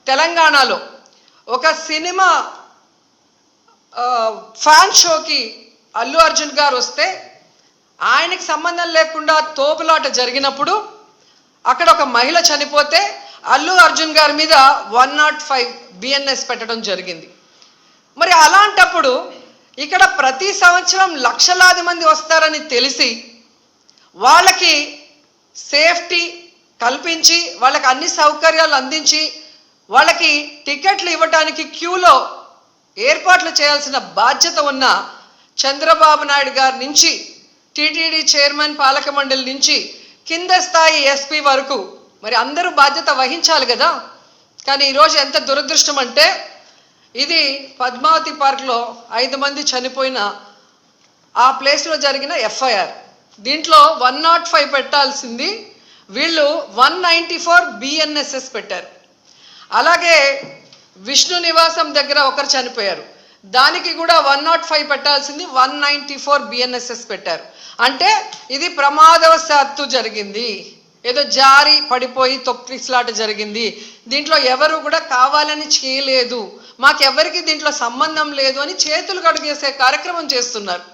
తెలంగాణలో ఒక cinema fan షోకి అల్లు అర్జున్ గారు వస్తే ఆయనకి సంబంధం లేకుండా తోపులాట జరిగినప్పుడు అక్కడ ఒక మహిళ చనిపోతే అల్లు అర్జున్ గారి మీద 105 బిఎన్ఎస్ పెట్టడం జరిగింది. మరి అలాంటప్పుడు ఇక్కడ ప్రతి సంవత్సరం లక్షలాది మంది వస్తారని తెలిసి వాళ్ళకి సేఫ్టీ కల్పించి వాళ్ళకి అన్ని సౌకర్యాలు అందించి వాళ్ళకి టికెట్లు ఇవ్వడానికి క్యూలో ఏర్పాట్లు చేయాల్సిన బాధ్యత ఉన్న చంద్రబాబు నాయుడు గారి నుంచి టీటీడీ చైర్మన్ పాలక మండలి నుంచి కింద స్థాయి ఎస్పీ వరకు మరి అందరూ బాధ్యత వహించాలి కదా. కానీ ఈరోజు ఎంత దురదృష్టం అంటే ఇది పద్మావతి పార్క్లో 5 మంది చనిపోయిన ఆ ప్లేస్లో జరిగిన ఎఫ్ఐఆర్. దీంట్లో 105 పెట్టాల్సింది వీళ్ళు 194 బిఎన్ఎస్ఎస్ పెట్టారు. అలాగే విష్ణు నివాసం దగ్గర ఒకరు చనిపోయారు, దానికి కూడా 105 పెట్టాల్సింది 194 బిఎన్ఎస్ఎస్ పెట్టారు. అంటే ఇది ప్రమాదవశాత్తు జరిగింది, ఏదో జారి పడిపోయి తొక్కిసలాట జరిగింది, దీంట్లో ఎవరు కూడా కావాలని చేయలేదు, మాకెవరికి దీంట్లో సంబంధం లేదు అని చేతులు కడిగేసే కార్యక్రమం చేస్తున్నారు.